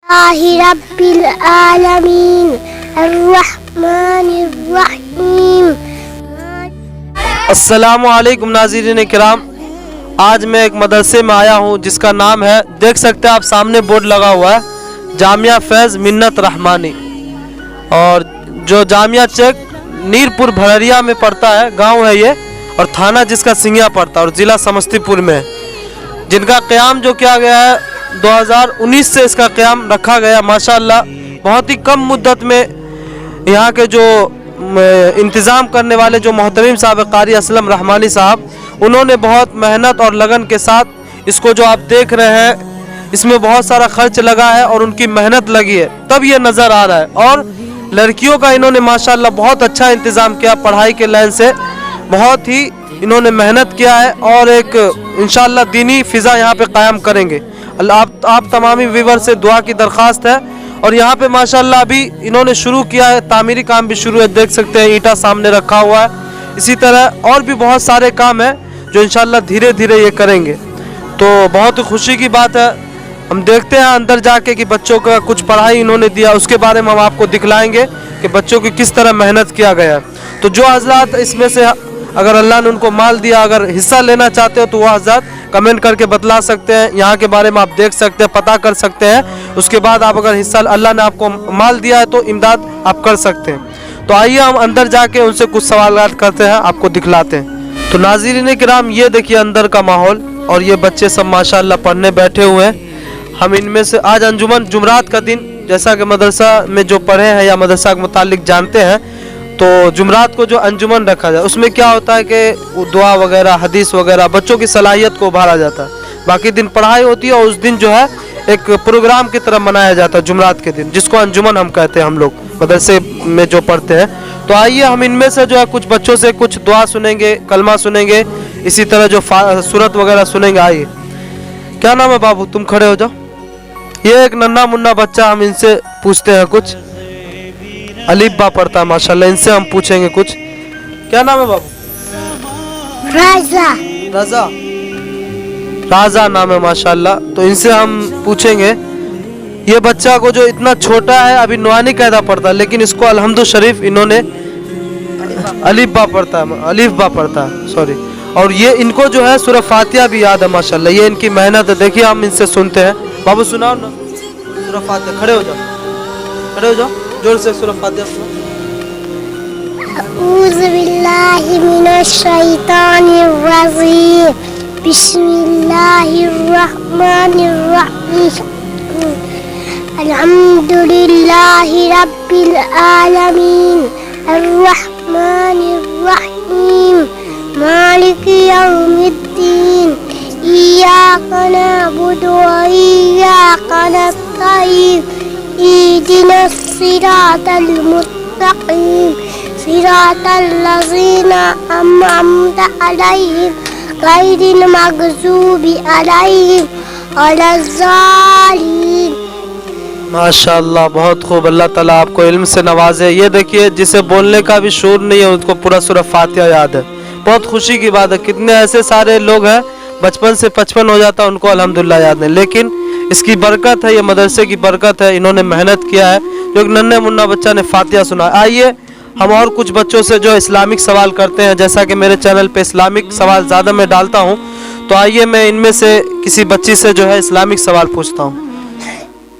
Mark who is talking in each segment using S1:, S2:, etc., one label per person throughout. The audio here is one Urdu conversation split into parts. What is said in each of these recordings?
S1: رب العالمین الرحمن الرحیم۔
S2: السلام علیکم ناظرین کرام، آج میں ایک مدرسے میں آیا ہوں جس کا نام ہے، دیکھ سکتے ہیں آپ سامنے بورڈ لگا ہوا ہے، جامعہ فیض منت رحمانی، اور جو جامعہ چیک نیرپور بھرریا میں پڑتا ہے، گاؤں ہے یہ، اور تھانہ جس کا سنگیا پڑتا ہے اور ضلع سمستی پور میں ہے، جن کا قیام جو کیا گیا ہے 2019 سے اس کا قیام رکھا گیا۔ ماشاءاللہ بہت ہی کم مدت میں یہاں کے جو انتظام کرنے والے جو محترم صاحب قاری اسلم رحمانی صاحب، انہوں نے بہت محنت اور لگن کے ساتھ اس کو جو آپ دیکھ رہے ہیں، اس میں بہت سارا خرچ لگا ہے اور ان کی محنت لگی ہے، تب یہ نظر آ رہا ہے۔ اور لڑکیوں کا انہوں نے ماشاءاللہ بہت اچھا انتظام کیا، پڑھائی کے لائن سے بہت ہی انہوں نے محنت کیا ہے، اور ایک انشاءاللہ دینی فضا یہاں پہ قائم کریں گے۔ آپ تمامی ویور سے دعا کی درخواست ہے، اور یہاں پہ ماشاءاللہ ابھی انہوں نے شروع کیا ہے، تعمیری کام بھی شروع ہے، دیکھ سکتے ہیں اینٹا سامنے رکھا ہوا ہے، اسی طرح اور بھی بہت سارے کام ہیں جو انشاءاللہ دھیرے دھیرے یہ کریں گے۔ تو بہت خوشی کی بات ہے، ہم دیکھتے ہیں اندر جا کے کہ بچوں کا کچھ پڑھائی انہوں نے دیا، اس کے بارے میں ہم آپ کو دکھلائیں گے کہ بچوں کی کس طرح محنت کیا گیا ہے۔ تو جو حضرات اس میں سے اگر اللہ نے ان کو مال دیا، اگر حصہ لینا چاہتے ہو تو وہ حضرات کمنٹ کر کے بتلا سکتے ہیں، یہاں کے بارے میں آپ دیکھ سکتے ہیں، پتہ کر سکتے ہیں، اس کے بعد آپ اگر حصہ اللہ نے آپ کو مال دیا ہے تو امداد آپ کر سکتے ہیں۔ تو آئیے ہم اندر جا کے ان سے کچھ سوالات کرتے ہیں، آپ کو دکھلاتے ہیں۔ تو ناظرین کرام، یہ دیکھیے اندر کا ماحول، اور یہ بچے سب ماشاءاللہ پڑھنے بیٹھے ہوئے ہیں۔ ہم ان میں سے آج انجمن جمعرات کا دن، جیسا کہ مدرسہ میں جو پڑھے ہیں یا مدرسہ کے متعلق جانتے ہیں، تو جمعرات کو جو انجمن رکھا جائے، اس میں کیا ہوتا ہے کہ دعا وغیرہ، حدیث وغیرہ، بچوں کی صلاحیت کو ابھارا جاتا ہے۔ باقی دن پڑھائی ہوتی ہے، اور اس دن جو ہے ایک پروگرام کی طرح منایا جاتا ہے جمعرات کے دن، جس کو انجمن ہم کہتے ہیں ہم لوگ مدرسے میں جو پڑھتے ہیں۔ تو آئیے ہم ان میں سے جو ہے کچھ بچوں سے کچھ دعا سنیں گے، کلمہ سنیں گے، اسی طرح جو سورت وغیرہ سنیں گے۔ آئیے، کیا نام ہے بابو؟ تم کھڑے ہو جاؤ۔ یہ ایک ننھا منا بچہ، ہم ان سے پوچھتے ہیں کچھ، الف با پڑھتا ہے ماشاءاللہ، ان سے ہم پوچھیں گے کچھ۔ کیا نام ہے بابو؟
S1: رضا۔
S2: رضا، رضا نام ہے ماشاءاللہ۔ تو ان سے ہم پوچھیں گے، یہ بچہ کو جو اتنا چھوٹا ہے، ابھی نوانی قاعدہ پڑھتا ہے، لیکن اس کو الحمد شریف انہوں نے الف با پڑھتا ہے، الف با پڑھتا ہے، سوری، اور یہ ان کو جو ہے سورہ فاتحہ بھی یاد ہے ماشاءاللہ، یہ ان کی محنت ہے۔ دیکھیے ہم ان سے سنتے ہیں، بابو سناؤ نا سورہ فاتحہ، کھڑے ہو جاؤ، کھڑے ہو جاؤ، زور سے سورہ فاتحہ سناؤ۔
S1: اعوذ باللہ من الشیطان الرجیم، بسم اللہ الرحمن الرحیم، الحمد للہ رب العالمین الرحمن الرحیم، مالک یوم الدین، ایاک نعبد و ایاک نستعین، اہدنا الصراط المستقیم، صراط الذین انعمت علیہم غیر المغضوب علیہم ولا الضالین۔
S2: ماشاءاللہ بہت خوب، اللہ تعالیٰ آپ کو علم سے نوازے۔ یہ دیکھیے جسے بولنے کا بھی شعور نہیں ہے، اس کو پورا سورہ فاتحہ یاد ہے، بہت خوشی کی بات ہے۔ کتنے ایسے سارے لوگ ہیں بچپن سے 55 ہو جاتا ان کو الحمدللہ یاد نہیں، لیکن اس کی برکت ہے، یہ مدرسے کی برکت ہے، انہوں نے محنت کیا ہے، جو ایک ننھے منا بچہ نے فاتحہ سنا۔ آئیے ہم اور کچھ بچوں سے جو اسلامک سوال کرتے ہیں، جیسا کہ میرے چینل پہ اسلامک سوال زیادہ میں ڈالتا ہوں، تو آئیے میں ان میں سے کسی بچی سے جو ہے اسلامک سوال پوچھتا ہوں۔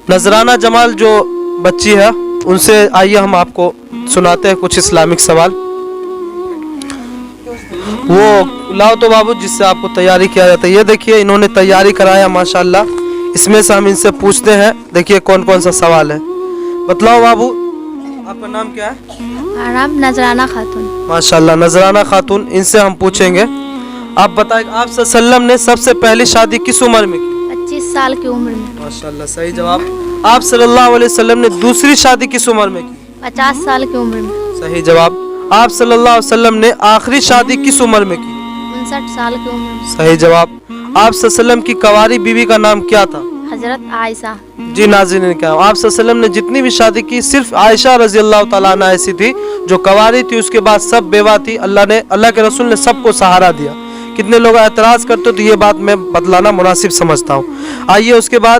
S2: نذرانہ جمال جو بچی ہے، ان سے آئیے ہم آپ کو سناتے ہیں کچھ اسلامک سوال۔ وہ لاؤ تو بابو جس سے آپ کو تیاری کیا جاتا ہے۔ یہ دیکھیے انہوں نے تیاری کرایا ماشاءاللہ، اس میں سے ہم ان سے پوچھتے ہیں، دیکھیے کون کون سا سوال ہے۔ بتلاؤ بابو، آپ کا نام کیا ہے؟
S3: نام نذرانہ خاتون۔
S2: ماشاءاللہ نذرانہ خاتون، ان سے ہم پوچھیں گے، آپ بتائیں آپ صلی اللہ علیہ وسلم نے سب سے پہلی شادی کس عمر میں کی؟
S3: 25 سال کی عمر میں۔
S2: ماشاءاللہ صحیح جواب۔ آپ صلی اللہ علیہ وسلم نے دوسری شادی کس عمر میں کی؟
S3: 50 سال کی عمر میں۔
S2: صحیح جواب۔ آپ صلی اللہ علیہ وسلم نے آخری شادی کس عمر میں کی؟
S3: 59 سال کی عمر میں۔
S2: صحیح جواب۔ آپ صلی اللہ علیہ وسلم کی کنواری بیوی کا نام کیا تھا؟
S3: حضرت عائشہ۔
S2: جی ناظرین نے کہا، آپ صلی اللہ علیہ وسلم نے جتنی بھی شادی کی، صرف عائشہ رضی اللہ تعالیٰ عنہ ایسی تھی جو کنواری تھی، اس کے بعد سب بیوہ تھی۔ اللہ کے رسول نے سب کو سہارا دیا۔ کتنے لوگ اعتراض کرتے تو یہ بات میں بتلانا مناسب سمجھتا ہوں۔ آئیے اس کے بعد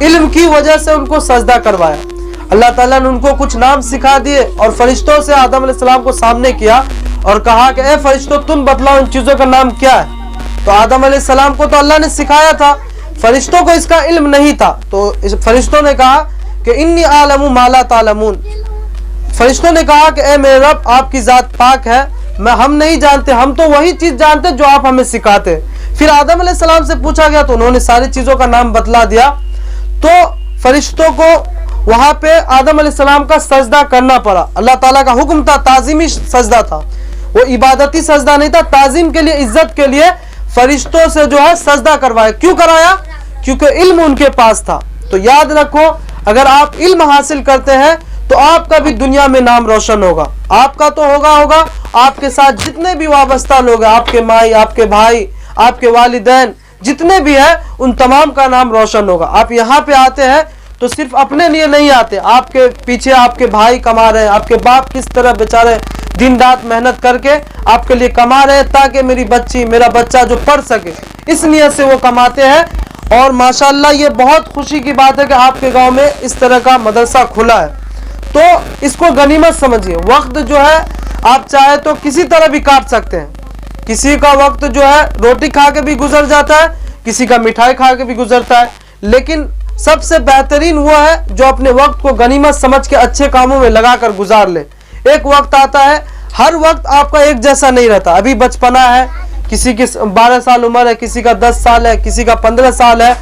S2: علم کی وجہ سے ان کو سجدہ کروایا. اللہ تعالیٰ نے ان کو کچھ نام سکھا دیے اور فرشتوں سے آدم علیہ السلام کو سامنے کیا اور کہا کہ اے فرشتوں تم بتلاؤ ان چیزوں کا نام کیا ہے. تو آدم علیہ السلام کو تو اللہ نے سکھایا تھا, فرشتوں کو اس کا علم نہیں تھا. تو فرشتوں نے کہا کہ انی اعلم ما لا تعلمون. فرشتوں نے کہا کہ اے میرے رب آپ کی ذات پاک ہے, ہم نہیں جانتے, ہم تو وہی چیز جانتے جو آپ ہمیں سکھاتے. پھر آدم علیہ السلام سے پوچھا گیا تو انہوں نے ساری چیزوں کا نام بتلا دیا. تو فرشتوں کو وہاں پہ آدم علیہ السلام کا سجدہ کرنا پڑا. اللہ تعالیٰ کا حکم تھا, تعظیمی سجدہ تھا, وہ عبادتی سجدہ نہیں تھا, تعظیم کے لیے, عزت کے لیے فرشتوں سے جو ہے سجدہ کروایا. کیوں کرایا؟ کیونکہ علم ان کے پاس تھا. تو یاد رکھو اگر آپ علم حاصل کرتے ہیں تو آپ کا بھی دنیا میں نام روشن ہوگا. آپ کا تو ہوگا, آپ کے ساتھ جتنے بھی وابستہ لوگ ہیں, آپ کے مائی, آپ کے بھائی, آپ کے والدین جتنے بھی ہیں, ان تمام کا نام روشن ہوگا. آپ یہاں پہ آتے ہیں تو صرف اپنے لیے نہیں آتے, آپ کے پیچھے آپ کے بھائی کما رہے ہیں, آپ کے باپ کس طرح بیچارے دن رات محنت کر کے آپ کے لیے کما رہے ہیں تاکہ میری بچی, میرا بچہ جو پڑھ سکے, اس نیت سے وہ کماتے ہیں. اور ماشاءاللہ یہ بہت خوشی کی بات ہے کہ آپ کے گاؤں میں اس طرح کا مدرسہ کھلا ہے. تو اس کو غنیمت سمجھیے. وقت جو ہے آپ چاہے تو کسی طرح بھی کاٹ سکتے ہیں. کسی کا وقت جو ہے روٹی کھا کے بھی گزر جاتا ہے, کسی کا مٹھائی کھا کے بھی گزرتا ہے, لیکن سب سے بہترین وہ ہے جو اپنے وقت کو غنیمت سمجھ کے اچھے کاموں میں لگا کر گزار لے. ایک وقت آتا ہے, ہر وقت آپ کا ایک جیسا نہیں رہتا. ابھی بچپنا ہے, کسی کی 12 سال عمر ہے, کسی کا 10 سال ہے, کسی کا 15 سال ہے.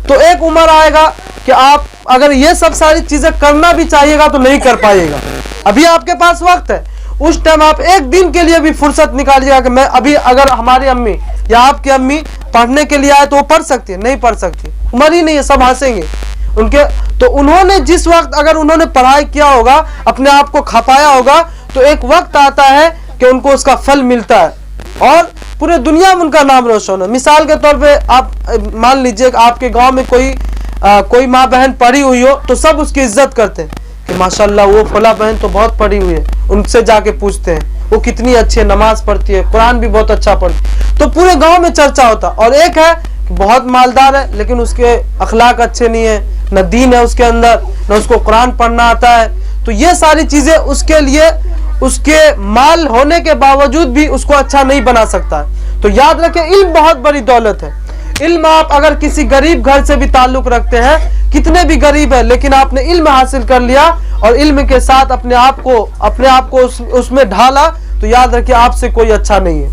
S2: تو ایک عمر آئے گا کہ آپ اگر یہ سب ساری چیزیں کرنا بھی چاہیے گا تو نہیں کر پائیے گا. ابھی آپ کے پاس وقت ہے, اس ٹائم آپ ایک دن کے لیے بھی فرصت نکالیے گا کہ میں ابھی, اگر ہماری امی یا آپ کی امی پڑھنے کے لیے آئے تو وہ پڑھ سکتی ہے, نہیں پڑھ سکتی, عمر ہی نہیں ہے, سب ہنسیں گے ان کے. تو انہوں نے جس وقت اگر انہوں نے پڑھائی کیا ہوگا, اپنے آپ کو کھپایا ہوگا, تو ایک وقت آتا ہے کہ ان کو اس کا پھل ملتا ہے اور پورے دنیا میں ان کا نام روشن ہے. مثال کے طور پہ آپ مان لیجئے کہ آپ کے گاؤں میں کوئی ماں بہن پڑھی ہوئی ہو تو سب اس کی عزت کرتے ہیں کہ ماشاءاللہ وہ فلاں بہن تو بہت پڑھی ہوئی ہے, ان سے جا کے پوچھتے ہیں وہ کتنی اچھی نماز پڑھتی ہے, قرآن بھی بہت اچھا پڑھتی ہے, تو پورے گاؤں میں چرچا ہوتا. اور ایک ہے کہ بہت مالدار ہے لیکن اس کے اخلاق اچھے نہیں ہیں, نہ دین ہے اس کے اندر, نہ اس کو قرآن پڑھنا آتا ہے. تو یہ ساری چیزیں اس کے لیے, اس کے مال ہونے کے باوجود بھی اس کو اچھا نہیں بنا سکتا ہے. تو یاد رکھیں علم بہت بڑی دولت ہے. علم آپ اگر کسی غریب گھر سے بھی تعلق رکھتے ہیں, کتنے بھی غریب ہے لیکن آپ نے علم حاصل کر لیا اور علم کے ساتھ اپنے آپ کو اس میں ڈھالا, تو یاد رکھیں آپ سے کوئی اچھا نہیں ہے,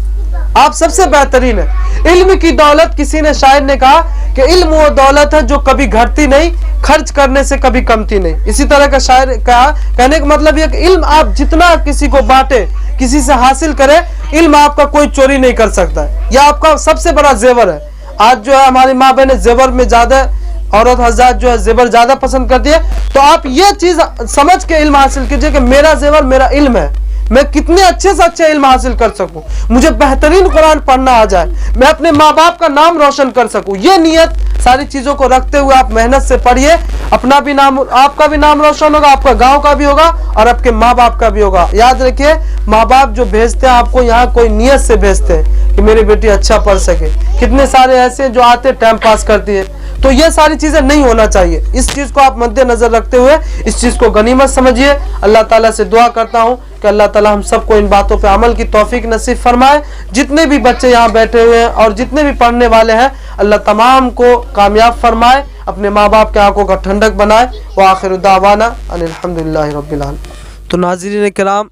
S2: آپ سب سے بہترین ہے. علم کی دولت, کسی نے شاعر نے کہا کہ علم وہ دولت ہے جو کبھی گھٹتی نہیں, خرچ کرنے سے کبھی کمتی نہیں. اسی طرح کا شاعر کہا, کہنے کا مطلب یہ کہ علم آپ جتنا کسی کو بانٹے, کسی سے حاصل کرے, علم آپ کا کوئی چوری نہیں کر سکتا ہے. یہ آپ کا سب سے بڑا زیور ہے. آج جو ہے ہماری ماں بہنیں زیور میں زیادہ, عورت حضرات جو ہے زیور زیادہ پسند کرتی ہے. تو آپ یہ چیز سمجھ کے علم حاصل کیجئے کہ میرا زیور میرا علم ہے, میں کتنے اچھے سے اچھے علم حاصل کر سکوں, مجھے بہترین قرآن پڑھنا آ جائے, میں اپنے ماں باپ کا نام روشن کر سکوں. یہ نیت ساری چیزوں کو رکھتے ہوئے آپ محنت سے پڑھیے, اپنا بھی نام, آپ کا بھی نام روشن ہوگا, آپ کا گاؤں کا بھی ہوگا اور آپ کے ماں باپ کا بھی ہوگا. یاد رکھیے ماں باپ جو بھیجتے ہیں آپ کو یہاں کوئی نیت سے بھیجتے ہیں کہ میری بیٹی اچھا پڑھ سکے. کتنے سارے ایسے ہیں جو آتے ٹائم پاس کرتی ہے. تو یہ ساری چیزیں نہیں ہونا چاہیے. اس چیز کو آپ مد نظر رکھتے ہوئے اس چیز کو غنیمت سمجھیے. اللہ تعالیٰ سے دعا کرتا ہوں کہ اللہ تعالیٰ ہم سب کو ان باتوں پہ عمل کی توفیق نصیب فرمائے. جتنے بھی بچے یہاں بیٹھے ہوئے ہیں اور جتنے بھی پڑھنے والے ہیں, اللہ تمام کو کامیاب فرمائے, اپنے ماں باپ کے آنکھوں کا ٹھنڈک بنائے. وآخر دعوانا ان الحمدللہ رب العالمین. تو ناظرین کرام,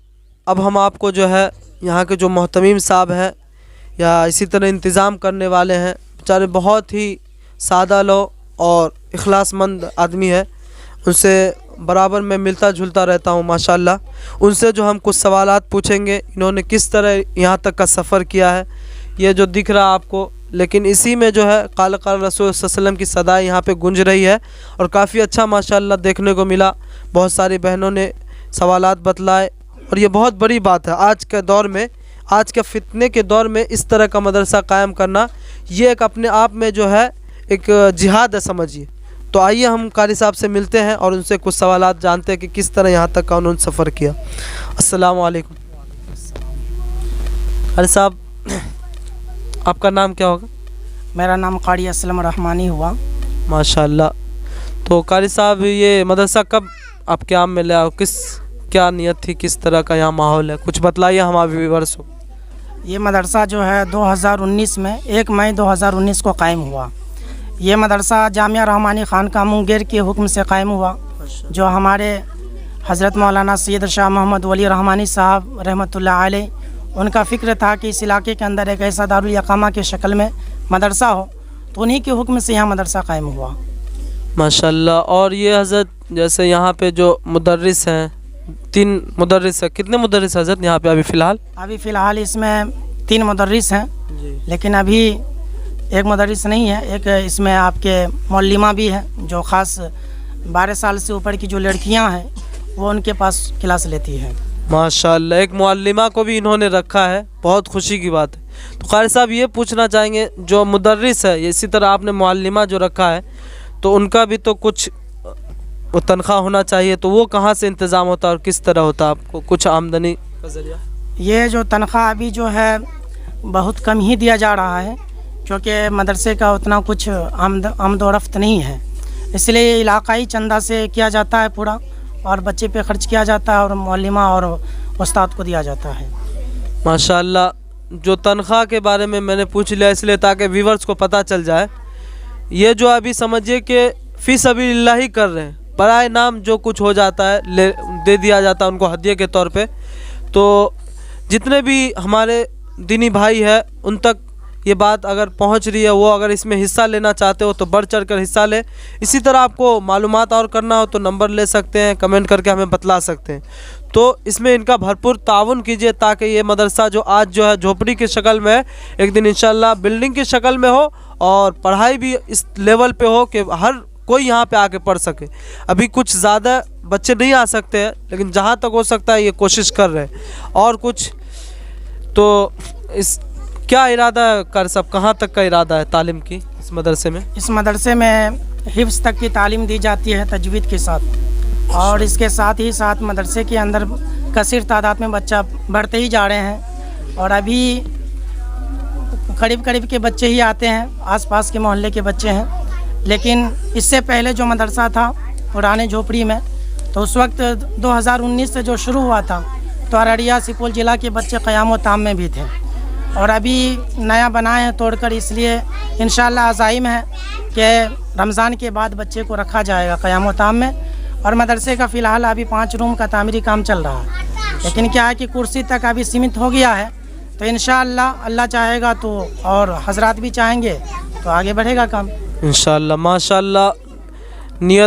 S2: اب ہم آپ کو جو ہے یہاں کے جو محتمیم صاحب ہیں یا اسی طرح انتظام کرنے والے ہیں, بیچارے بہت ہی سادہ لو اور اخلاص مند آدمی ہے, ان سے برابر میں ملتا جھلتا رہتا ہوں ماشاءاللہ. ان سے جو ہم کچھ سوالات پوچھیں گے, انہوں نے کس طرح یہاں تک کا سفر کیا ہے یہ جو دکھ رہا آپ کو, لیکن اسی میں جو ہے قال قال رسول صلی اللہ علیہ وسلم کی صدائیں یہاں پہ گونج رہی ہے اور کافی اچھا ماشاءاللہ دیکھنے کو ملا. بہت ساری بہنوں نے سوالات بتلائے اور یہ بہت بڑی بات ہے آج کے دور میں, آج کے فتنے کے دور میں اس طرح کا مدرسہ قائم کرنا, یہ ایک اپنے آپ میں جو ہے ایک جہاد ہے سمجھیے. تو آئیے ہم قاری صاحب سے ملتے ہیں اور ان سے کچھ سوالات جانتے ہیں کہ کس طرح یہاں تک کا انہوں نے سفر کیا. السلام علیکم. قاری صاحب آپ کا نام کیا ہوگا؟
S4: میرا نام قاری اسلم رحمانی ہوا.
S2: ماشاءاللہ. تو قاری صاحب یہ مدرسہ کب آپ کے عام میں لے آؤ، کیا نیت تھی، کس طرح کا یہاں ماحول ہے، کچھ بتلائیے ہمارے ویورس کو۔
S4: یہ مدرسہ جو ہے 2019 میں 1 مئی 2019 کو قائم ہوا۔ یہ مدرسہ جامعہ رحمانی خانقاہ منگیر کے حکم سے قائم ہوا، جو ہمارے حضرت مولانا سید شاہ محمد ولی رحمانی صاحب رحمۃ اللہ علیہ، ان کا فکر تھا کہ اس علاقے کے اندر ایک ایسا دارالاقامہ کے شکل میں مدرسہ ہو، تو انہی کے حکم سے یہاں مدرسہ قائم ہوا۔
S2: ماشاءاللہ۔ اور یہ حضرت جیسے یہاں پہ جو مدرس ہیں، 3 مدرس ہیں، کتنے مدرس ہیں حضرت یہاں پہ ابھی فی الحال؟
S4: ابھی فی الحال اس میں 3 مدرس ہیں، لیکن ابھی ایک مدرس نہیں ہے، ایک اس میں آپ کے معلمہ بھی ہے، جو خاص 12 سال سے اوپر کی جو لڑکیاں ہیں وہ ان کے پاس کلاس لیتی ہیں۔
S2: ماشاءاللہ، ایک معلمہ کو بھی انہوں نے رکھا ہے، بہت خوشی کی بات ہے۔ تو قاری صاحب یہ پوچھنا چاہیں گے، جو مدرس ہے، اسی طرح آپ نے معلمہ جو رکھا ہے، تو ان کا بھی تو کچھ تنخواہ ہونا چاہیے، تو وہ کہاں سے انتظام ہوتا ہے اور کس طرح ہوتا ہے آپ کو کچھ آمدنی کا ذریعہ؟
S4: یہ جو تنخواہ ابھی جو ہے بہت کم ہی دیا جا رہا ہے، کیونکہ مدرسے کا اتنا کچھ آمد و رفت نہیں ہے، اس لیے علاقائی چندہ سے کیا جاتا ہے پورا، اور بچے پہ خرچ کیا جاتا ہے، اور معلمہ اور استاد کو دیا جاتا ہے۔
S2: ماشاءاللہ۔ جو تنخواہ کے بارے میں نے پوچھ لیا اس لیے تاکہ ویورز کو پتہ چل جائے، یہ جو ابھی سمجھیے کہ فی سبیل اللہ ہی کر رہے ہیں، برائے نام جو کچھ ہو جاتا ہے دے دیا جاتا ہے ان کو ہدیے کے طور پہ۔ تو جتنے بھی ہمارے دینی بھائی ہیں ان تک یہ بات اگر پہنچ رہی ہے، وہ اگر اس میں حصہ لینا چاہتے ہو تو بڑھ چڑھ کر حصہ لے۔ اسی طرح آپ کو معلومات اور کرنا ہو تو نمبر لے سکتے ہیں، کمنٹ کر کے ہمیں بتلا سکتے ہیں۔ تو اس میں ان کا بھرپور تعاون کیجیے تاکہ یہ مدرسہ جو آج جو ہے جھوپڑی کی شکل میں ہے، ایک دن انشاءاللہ بلڈنگ کی شکل میں ہو، اور پڑھائی بھی اس لیول پہ ہو کہ ہر کوئی یہاں پہ آ کے پڑھ سکے۔ ابھی کچھ زیادہ بچے نہیں آ سکتے ہیں، لیکن جہاں تک ہو سکتا ہے یہ کوشش کر رہے ہیں۔ اور کچھ تو کیا ارادہ ہے قاری صاحب، کہاں تک کا ارادہ ہے تعلیم کی اس مدرسے میں؟
S4: اس مدرسے میں حفظ تک کی تعلیم دی جاتی ہے تجوید کے ساتھ، اور اس کے ساتھ ہی ساتھ مدرسے کے اندر کثیر تعداد میں بچہ بڑھتے ہی جا رہے ہیں، اور ابھی قریب کے بچے ہی آتے ہیں، آس پاس کے محلے کے بچے ہیں۔ لیکن اس سے پہلے جو مدرسہ تھا پرانے جھوپڑی میں، تو اس وقت 2019 سے جو شروع ہوا تھا تو ارریہ سپول ضلع کے بچے قیام و تام میں بھی تھے، اور ابھی نیا بنائے ہیں توڑ کر، اس لیے انشاءاللہ عزائم ہے کہ رمضان کے بعد بچے کو رکھا جائے گا قیام و تام میں۔ اور مدرسے کا فی الحال ابھی 5 روم کا تعمیری کام چل رہا ہے، لیکن کیا ہے کہ کرسی تک ابھی سیمت ہو گیا ہے، تو انشاءاللہ اللہ چاہے گا تو، اور حضرات بھی چاہیں گے تو آگے بڑھے گا کام
S2: انشاءاللہ۔ ماشاءاللہ،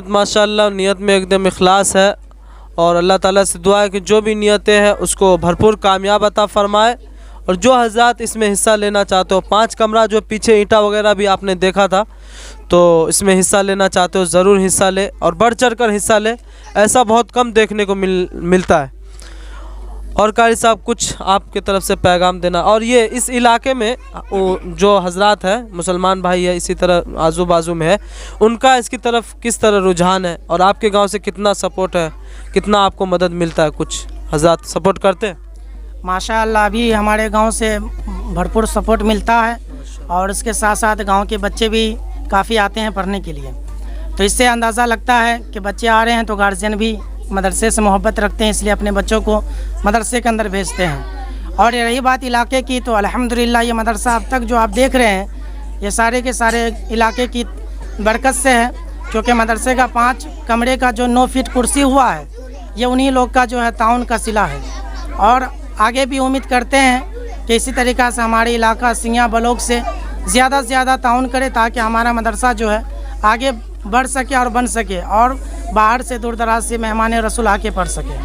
S2: ماشاءاللہ نیت میں ایک دم اخلاص ہے، اور اللہ تعالیٰ سے دعا ہے کہ جو بھی نیتیں ہیں اس کو بھرپور کامیاب عطا فرمائے۔ اور جو حضرات اس میں حصہ لینا چاہتے ہو، 5 کمرہ جو پیچھے اینٹا وغیرہ بھی آپ نے دیکھا تھا، تو اس میں حصہ لینا چاہتے ہو ضرور حصہ لے، اور بڑھ چڑھ کر حصہ لے، ایسا بہت کم دیکھنے کو ملتا ہے۔ اور قاری صاحب کچھ آپ کی طرف سے پیغام دینا، اور یہ اس علاقے میں جو حضرات ہیں مسلمان بھائی ہے، اسی طرح آزو بازو میں ہے، ان کا اس کی طرف کس طرح رجحان ہے، اور آپ کے گاؤں سے کتنا سپورٹ ہے، کتنا آپ کو مدد ملتا ہے؟ کچھ حضرات سپورٹ کرتے ہیں؟
S4: ماشاءاللہ ابھی ہمارے گاؤں سے بھرپور سپورٹ ملتا ہے، اور اس کے ساتھ ساتھ گاؤں کے بچے بھی کافی آتے ہیں پڑھنے کے لیے، تو اس سے اندازہ لگتا ہے کہ بچے آ رہے ہیں تو گارجین بھی مدرسے سے محبت رکھتے ہیں، اس لیے اپنے بچوں کو مدرسے کے اندر بھیجتے ہیں۔ اور یہ رہی بات علاقے کی، تو الحمدللہ یہ مدرسہ اب تک جو آپ دیکھ رہے ہیں یہ سارے کے سارے علاقے کی برکت سے ہے، کیونکہ مدرسے کا 5 کمرے کا جو 9 فٹ کرسی ہوا ہے، یہ انہی لوگ کا جو ہے تعاون کا صلہ ہے، اور آگے بھی امید کرتے ہیں کہ اسی طریقہ سے ہمارے علاقہ سنگیا بلوک سے زیادہ سے زیادہ تعاون کرے، تاکہ ہمارا مدرسہ جو ہے آگے بڑھ سکے اور بن سکے، اور باہر سے دور دراز سے مہمان رسول آ کے پڑھ سکے۔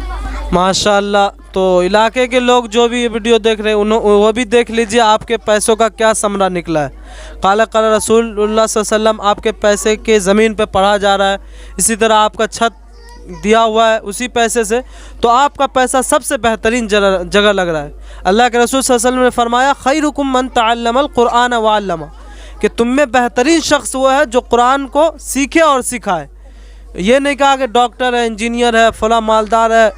S2: ماشاءاللہ۔ تو علاقے کے لوگ جو بھی یہ ویڈیو دیکھ رہے ہیں وہ بھی دیکھ لیجئے آپ کے پیسوں کا کیا ثمرہ نکلا ہے۔ قال رسول اللہ صلی اللہ علیہ وسلم، آپ کے پیسے کے زمین پہ پڑھا جا رہا ہے، اسی طرح آپ کا چھت دیا ہوا ہے اسی پیسے سے، تو آپ کا پیسہ سب سے بہترین جگہ لگ رہا ہے۔ اللہ کے رسول صلی اللہ علیہ وسلم نے فرمایا خیرکم من تعلم القرآن وعلمہ، کہ تم میں بہترین شخص وہ ہے جو قرآن کو سیکھے اور سکھائے۔ یہ نہیں کہا کہ ڈاکٹر ہے، انجینئر ہے، فلاں مالدار ہے،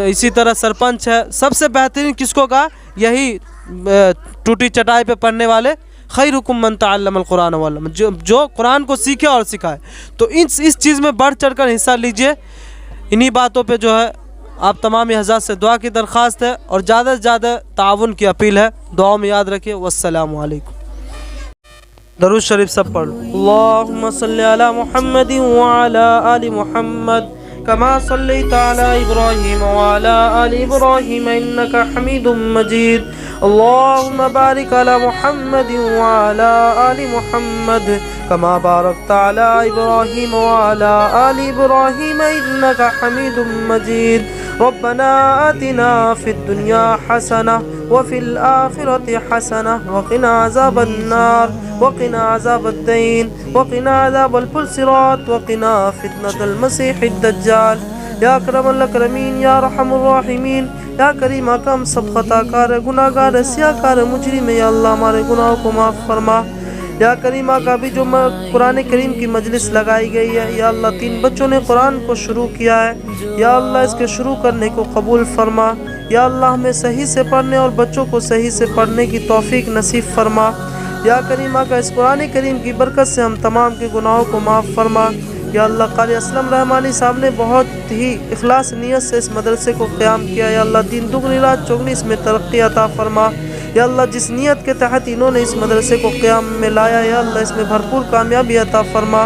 S2: اسی طرح سرپنچ ہے، سب سے بہترین کس کو کہا؟ یہی ٹوٹی چٹائی پہ پڑھنے والے خیرکم من تعلم القرآن وعلم، جو قرآن کو سیکھے اور سکھائے۔ تو اس چیز میں بڑھ چڑھ کر حصہ لیجئے۔ انہی باتوں پہ جو ہے آپ تمام حضرات سے دعا کی درخواست ہے اور زیادہ سے زیادہ تعاون کی اپیل ہے۔ دعاؤں میں یاد رکھیے۔ والسلام علیکم۔ درود شریف سب پڑھ لو۔ اللہم صلی علی محمد وعلی آل محمد كما صليت على إبراهيم وعلى آل إبراهيم إنك حميد مجيد اللهم بارك على محمد وعلى آل محمد كما باركت على إبراهيم وعلى آل إبراهيم إنك حميد مجيد ربنا آتنا في الدنيا حسنة وفي الآخرة حسنة وقنا عذاب النار وقنا عذاب الدين وقنا عذاب الصراط وقنا فتنة المسيح الدجال یا اکرم الاکرمین یا رحم الراحمین یا کریم اکرم سب خطا کار گناہ گار سیاہ کار مجرم یا اللہ ہمارے گناہوں کو معاف فرما۔ یا کریم کا بھی جو قرآن کریم کی مجلس لگائی گئی ہے یا اللہ 3 بچوں نے قرآن کو شروع کیا ہے یا اللہ اس کے شروع کرنے کو قبول فرما۔ یا اللہ ہمیں صحیح سے پڑھنے اور بچوں کو صحیح سے پڑھنے کی توفیق نصیب فرما۔ یا کریم کا اس قرآن کریم کی برکت سے ہم تمام کے گناہوں کو معاف فرما۔ یا اللہ قاری اسلم رحمانی صاحب نے بہت ہی اخلاص نیت سے اس مدرسے کو قیام کیا۔ یا اللہ دین دگنی رات چوگنی اس میں ترقی عطا فرما۔ یا اللہ جس نیت کے تحت انہوں نے اس مدرسے کو قیام میں لایا یا اللہ اس میں بھرپور کامیابی عطا فرما۔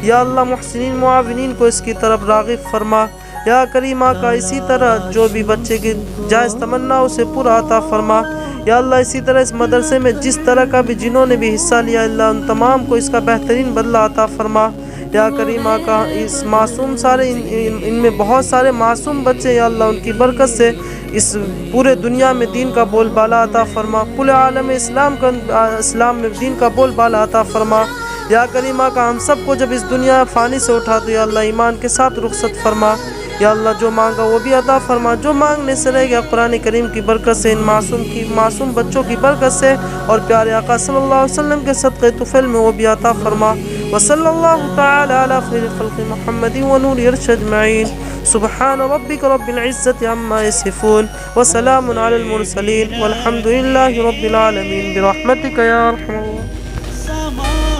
S2: یا اللہ محسنین معاونین کو اس کی طرف راغب فرما۔ یا کریم کا اسی طرح جو بھی بچے کی جائز تمنا اسے پورا عطا فرما۔ یا اللہ اسی طرح اس مدرسے میں جس طرح کا بھی جنہوں نے بھی حصہ لیا اللہ ان تمام کو اس کا بہترین بدلہ عطا فرما۔ یا کریم کا اس معصوم سارے ان میں بہت سارے معصوم بچے یا اللہ ان کی برکت سے اس پورے دنیا میں دین کا بول بالا عطا فرما۔ کل عالم اسلام میں دین کا بول بالا عطا فرما۔ یا کریم کا ہم سب کو جب اس دنیا فانی سے اٹھا تو یا اللہ ایمان کے ساتھ رخصت فرما۔ یا اللہ جو مانگا وہ بھی عطا فرما، جو مانگنے سے رہ گیا قرآن کریم کی برکت سے ان معصوم بچوں کی برکت سے اور پیارے آقا صلی اللہ علیہ وسلم کے صدقے طفیل میں وہ بھی عطا فرما۔ وصلی اللہ تعالی علی خیر خلق محمد ونور عرش اجمعین سبحان ربک رب العزت عما یصفون وسلام علی المرسلین والحمد للہ رب العالمین برحمتک یا ارحم الراحمین۔